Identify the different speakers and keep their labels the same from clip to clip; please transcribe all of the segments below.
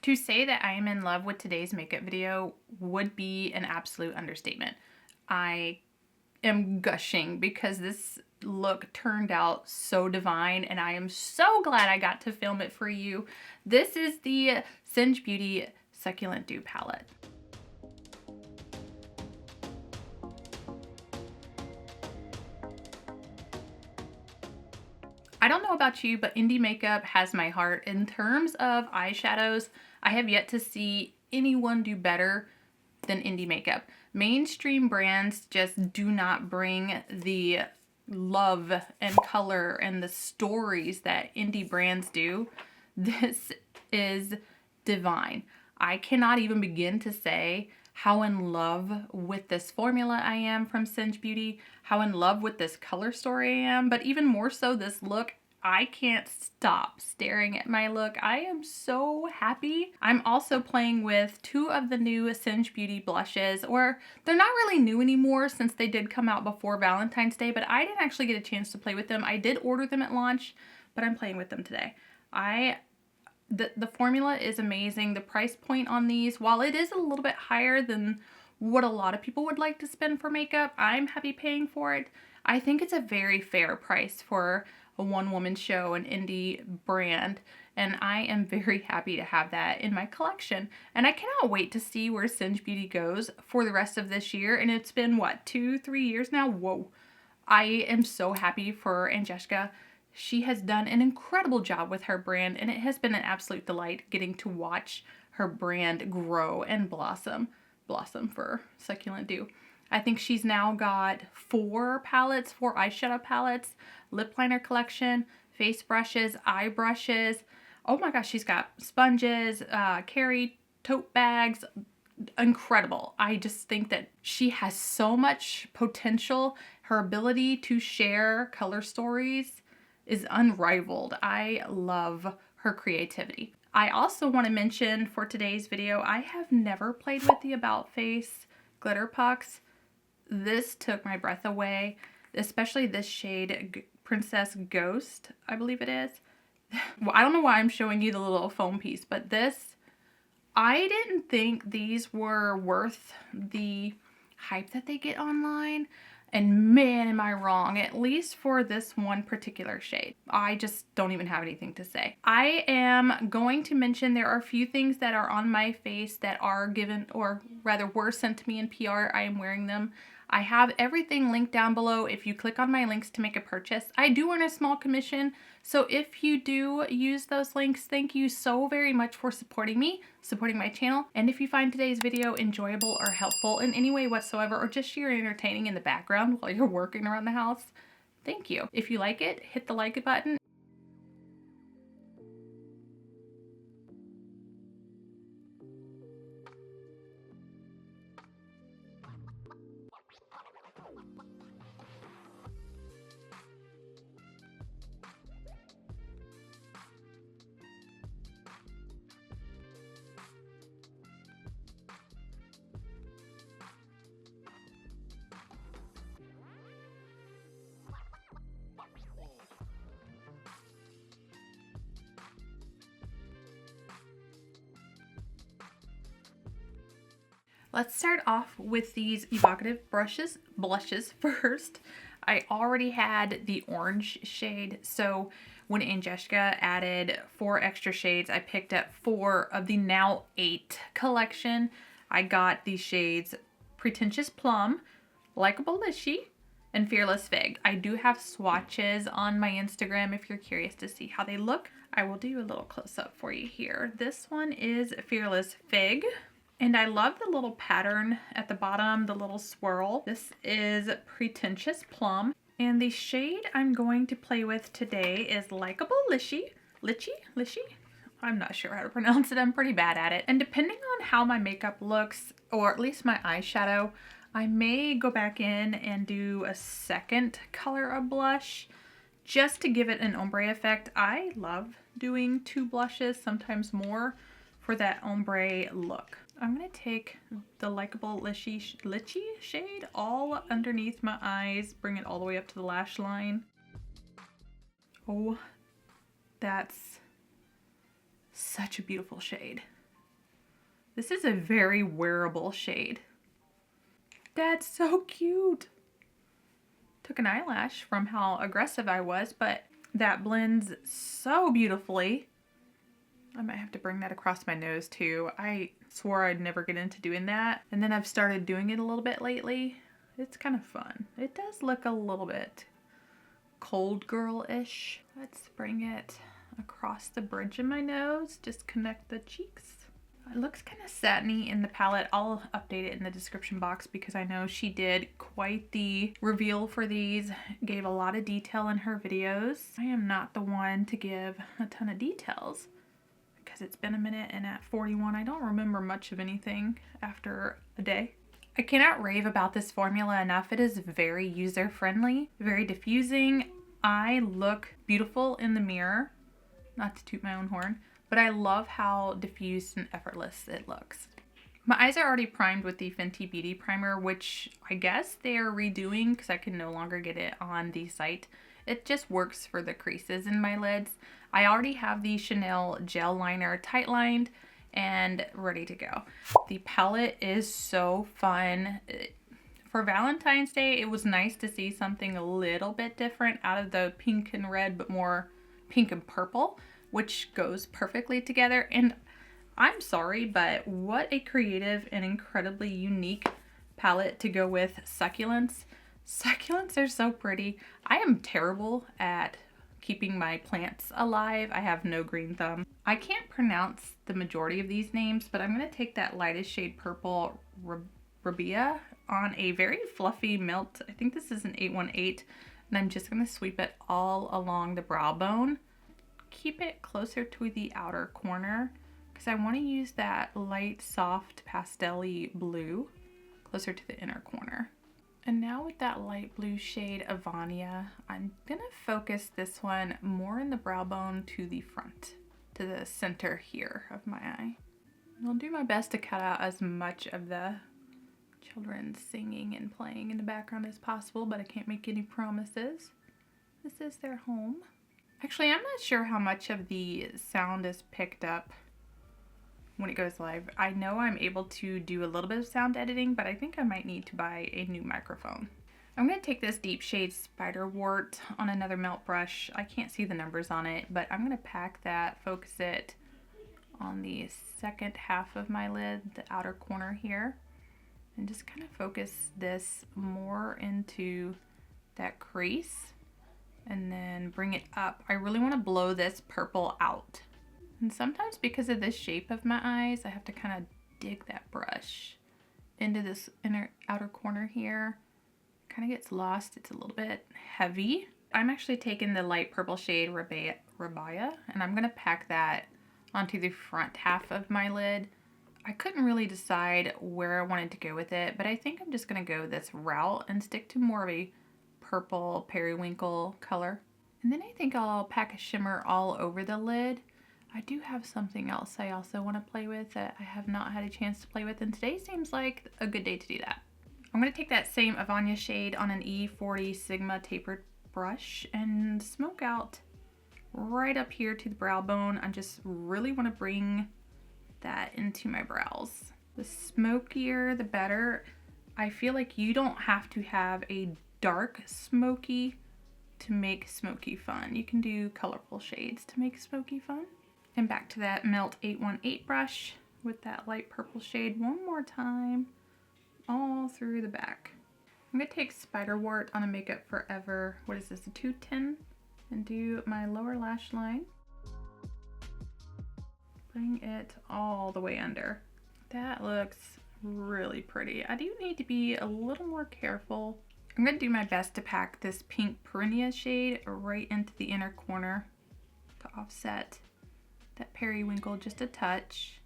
Speaker 1: To say that I am in love with today's makeup video would be an absolute understatement. I am gushing because this look turned out so divine, and I am so glad I got to film it for you. This is the Singe Beauty Succulent Dew Palette. I don't know about you, but indie makeup has my heart. In terms of eyeshadows, I have yet to see anyone do better than indie makeup. Mainstream brands just do not bring the love and color and the stories that indie brands do. This is divine. I cannot even begin to say how in love with this formula I am from Singe Beauty, how in love with this color story I am, but even more so this look. I can't stop staring at my look. I am so happy. I'm also playing with two of the new Singe Beauty blushes, or they're not really new anymore since they did come out before Valentine's Day, but I didn't actually get a chance to play with them. I did order them at launch, but I'm playing with them today. The formula is amazing. The price point on these, while it is a little bit higher than what a lot of people would like to spend for makeup, I'm happy paying for it. I think it's a very fair price for a one-woman show, an indie brand, and I am very happy to have that in my collection. And I cannot wait to see where Singe Beauty goes for the rest of this year. And it's been, what, 2-3 years now? Whoa. I am so happy for Agnieszka. She has done an incredible job with her brand, and it has been an absolute delight getting to watch her brand grow and blossom for Succulent Dew. I think she's now got 4 eyeshadow palettes, lip liner collection, face brushes, eye brushes. Oh my gosh, she's got sponges, carry tote bags. Incredible. I just think that she has so much potential. Her ability to share color stories is unrivaled. I love her creativity. I also want to mention for today's video, I have never played with the About Face glitter pucks. This took my breath away, especially this shade, Princess Ghost, I believe it is. Well, I don't know why I'm showing you the little foam piece, but this, I didn't think these were worth the hype that they get online. And man, am I wrong, at least for this one particular shade. I just don't even have anything to say. I am going to mention there are a few things that are on my face that are given, or rather were sent to me in PR. I am wearing them. I have everything linked down below if you click on my links to make a purchase. I do earn a small commission, so if you do use those links, thank you so very much for supporting me, supporting my channel. And if you find today's video enjoyable or helpful in any way whatsoever, or just you're entertaining in the background while you're working around the house, thank you. If you like it, hit the like button. Let's start off with these Evocative blushes first. I already had the orange shade, so when Agnieszka added 4 extra shades, I picked up 4 of the now 8 collection. I got these shades Pretentious Plum, Likeable Lishy, and Fearless Fig. I do have swatches on my Instagram if you're curious to see how they look. I will do a little close-up for you here. This one is Fearless Fig. And I love the little pattern at the bottom, the little swirl. This is Pretentious Plum. And the shade I'm going to play with today is Likeable Lishy. Lishy? I'm not sure how to pronounce it. I'm pretty bad at it. And depending on how my makeup looks, or at least my eyeshadow, I may go back in and do a second color of blush just to give it an ombre effect. I love doing 2 blushes, sometimes more, for that ombre look. I'm going to take the Likeable Lishy shade all underneath my eyes, bring it all the way up to the lash line. Oh, that's such a beautiful shade. This is a very wearable shade. That's so cute. Took an eyelash from how aggressive I was, but that blends so beautifully. I might have to bring that across my nose too. I swore I'd never get into doing that, and then I've started doing it a little bit lately. It's kind of fun. It does look a little bit cold girl-ish. Let's bring it across the bridge of my nose, just connect the cheeks. It looks kind of satiny in the palette. I'll update it in the description box because I know she did quite the reveal for these, gave a lot of detail in her videos. I am not the one to give a ton of details because it's been a minute, and at 41 I don't remember much of anything after a day. I cannot rave about this formula enough. It is very user-friendly, very diffusing. I look beautiful in the mirror, not to toot my own horn, but I love how diffused and effortless it looks. My eyes are already primed with the Fenty Beauty Primer, which I guess they are redoing because I can no longer get it on the site. It just works for the creases in my lids. I already have the Chanel gel liner tight lined and ready to go. The palette is so fun. For Valentine's Day, it was nice to see something a little bit different out of the pink and red, but more pink and purple, which goes perfectly together. And I'm sorry, but what a creative and incredibly unique palette to go with succulents. Succulents are so pretty. I am terrible at keeping my plants alive. I have no green thumb. I can't pronounce the majority of these names, but I'm going to take that lightest shade purple, Rabia, on a very fluffy melt. I think this is an 818, and I'm just going to sweep it all along the brow bone. Keep it closer to the outer corner because I want to use that light, soft, pastel-y blue closer to the inner corner. And now with that light blue shade of Vanya, I'm going to focus this one more in the brow bone to the front, to the center here of my eye. I'll do my best to cut out as much of the children singing and playing in the background as possible, but I can't make any promises. This is their home. Actually, I'm not sure how much of the sound is picked up when it goes live. I know I'm able to do a little bit of sound editing, but I think I might need to buy a new microphone. I'm going to take this deep shade Spiderwort on another melt brush. I can't see the numbers on it, but I'm going to pack that, focus it on the second half of my lid, the outer corner here, and just kind of focus this more into that crease and then bring it up. I really want to blow this purple out. And sometimes because of this shape of my eyes, I have to kind of dig that brush into this outer corner here. Kind of gets lost. It's a little bit heavy. I'm actually taking the light purple shade Rabia, and I'm going to pack that onto the front half of my lid. I couldn't really decide where I wanted to go with it, but I think I'm just going to go this route and stick to more of a purple periwinkle color. And then I think I'll pack a shimmer all over the lid. I do have something else I also want to play with that I have not had a chance to play with, and today seems like a good day to do that. I'm going to take that same Avanya shade on an E40 Sigma tapered brush and smoke out right up here to the brow bone. I just really want to bring that into my brows. The smokier, the better. I feel like you don't have to have a dark smoky to make smoky fun. You can do colorful shades to make smoky fun. And back to that Melt 818 brush with that light purple shade one more time, all through the back. I'm going to take Spiderwort on a Makeup Forever, what is this, a 210, and do my lower lash line. Bring it all the way under. That looks really pretty. I do need to be a little more careful. I'm going to do my best to pack this pink Perinia shade right into the inner corner to offset that periwinkle just a touch.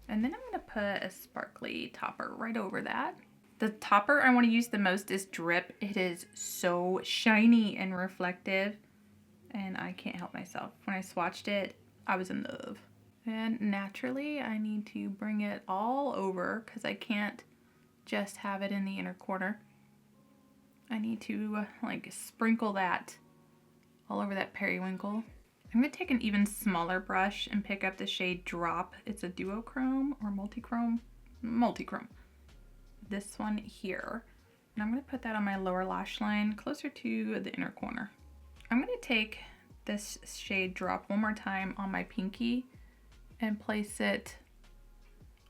Speaker 1: And then I'm going to put a sparkly topper right over that. The topper I want to use the most is Drip. It is so shiny and reflective, and I can't help myself. When I swatched it, I was in love. And naturally, I need to bring it all over because I can't just have it in the inner corner. I need to like sprinkle that all over that periwinkle. I'm going to take an even smaller brush and pick up the shade Drop. It's a duochrome or multichrome. Multichrome. This one here. And I'm going to put that on my lower lash line closer to the inner corner. I'm going to take this shade Drop one more time on my pinky and place it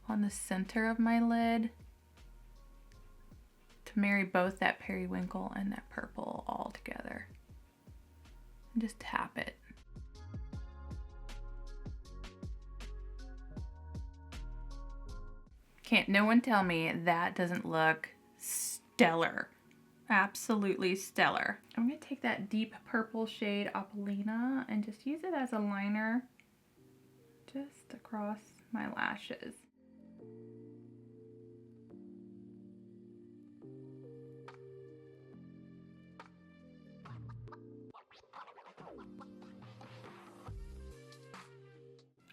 Speaker 1: on the center of my lid to marry both that periwinkle and that purple all together. And just tap it. Can't no one tell me that doesn't look stellar. Absolutely stellar. I'm going to take that deep purple shade Opalina and just use it as a liner just across my lashes.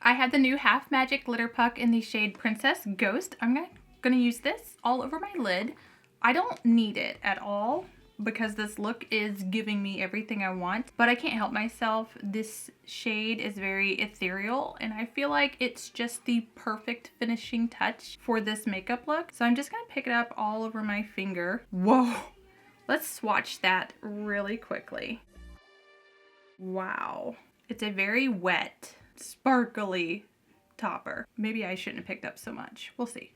Speaker 1: I have the new Half Magic Glitter Puck in the shade Princess Ghost. I'm gonna use this all over my lid. I don't need it at all because this look is giving me everything I want, but I can't help myself. This shade is very ethereal and I feel like it's just the perfect finishing touch for this makeup look. So I'm just gonna pick it up all over my finger. Whoa, let's swatch that really quickly. Wow, it's a very wet, sparkly topper. Maybe I shouldn't have picked up so much. We'll see.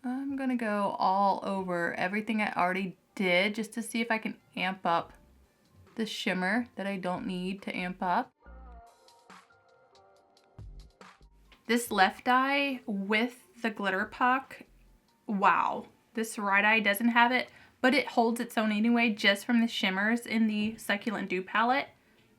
Speaker 1: I'm gonna go all over everything I already did just to see if I can amp up the shimmer that I don't need to amp up. This left eye with the glitter puck, wow. This right eye doesn't have it, but it holds its own anyway just from the shimmers in the Succulent Dew palette.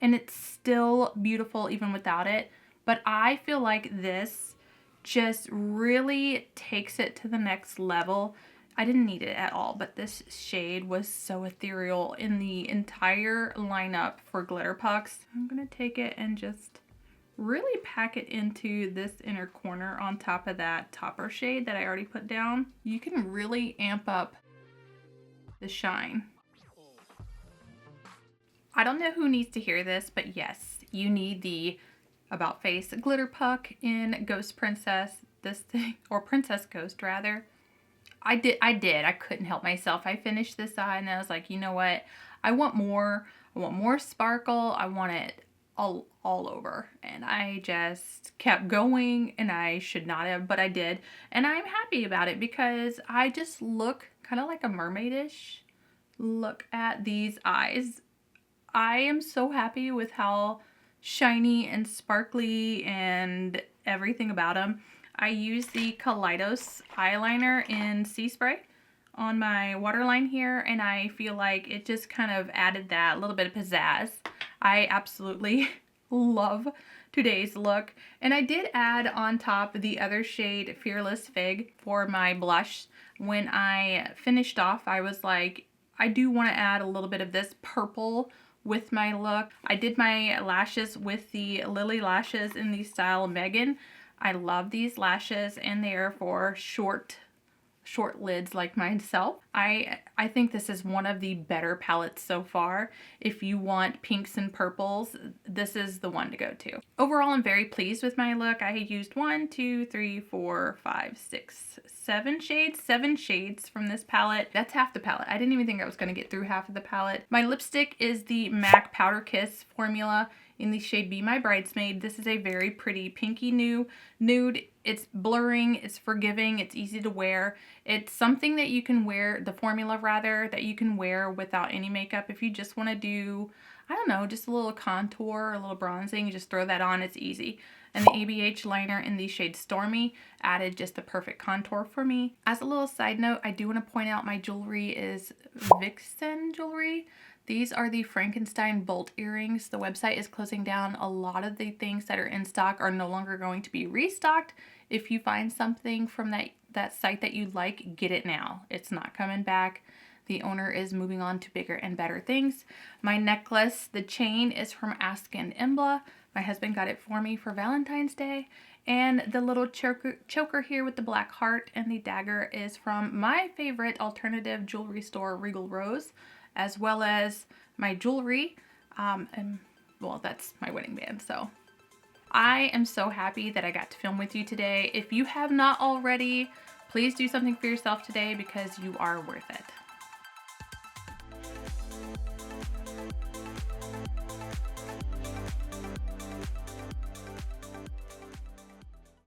Speaker 1: And it's still beautiful even without it. But I feel like this just really takes it to the next level. I didn't need it at all, but this shade was so ethereal in the entire lineup for glitter pucks. I'm gonna take it and just really pack it into this inner corner on top of that topper shade that I already put down. You can really amp up the shine. I don't know who needs to hear this, but yes, you need the About Face Glitter Puck in Ghost Princess, this thing, or Princess Ghost rather. I couldn't help myself. I finished this eye and I was like, you know what? I want more sparkle. I want it all over. And I just kept going and I should not have, but I did. And I'm happy about it because I just look kind of like a mermaidish. Look at these eyes. I am so happy with how shiny and sparkly and everything about them. I use the Kaleidos eyeliner in Sea Spray on my waterline here, and I feel like it just kind of added that little bit of pizzazz. I absolutely love today's look. And I did add on top the other shade Fearless Fig for my blush. When I finished off, I was like, I do want to add a little bit of this purple with my look. I did my lashes with the Lily lashes in the style Megan. I love these lashes and they are for short lids like myself. I think this is one of the better palettes so far. If you want pinks and purples, this is the one to go to. Overall, I'm very pleased with my look. I used 1, 2, 3, 4, 5, 6, 7 shades. 7 shades from this palette. That's half the palette. I didn't even think I was going to get through half of the palette. My lipstick is the MAC Powder Kiss formula in the shade Be My Bridesmaid. This is a very pretty pinky nude. It's blurring, it's forgiving, it's easy to wear. It's something that you can wear, the formula rather, that you can wear without any makeup. If you just want to do, I don't know, just a little contour, a little bronzing, you just throw that on, it's easy. And the ABH liner in the shade Stormy added just the perfect contour for me. As a little side note, I do want to point out my jewelry is Vixen jewelry. These are the Frankenstein bolt earrings. The website is closing down. A lot of the things that are in stock are no longer going to be restocked. If you find something from that site that you like, get it now. It's not coming back. The owner is moving on to bigger and better things. My necklace, the chain, is from Ask and Embla. My husband got it for me for Valentine's Day. And the little choker here with the black heart and the dagger is from my favorite alternative jewelry store, Regal Rose, as well as my jewelry. And well, that's my wedding band. So I am so happy that I got to film with you today. If you have not already, please do something for yourself today because you are worth it.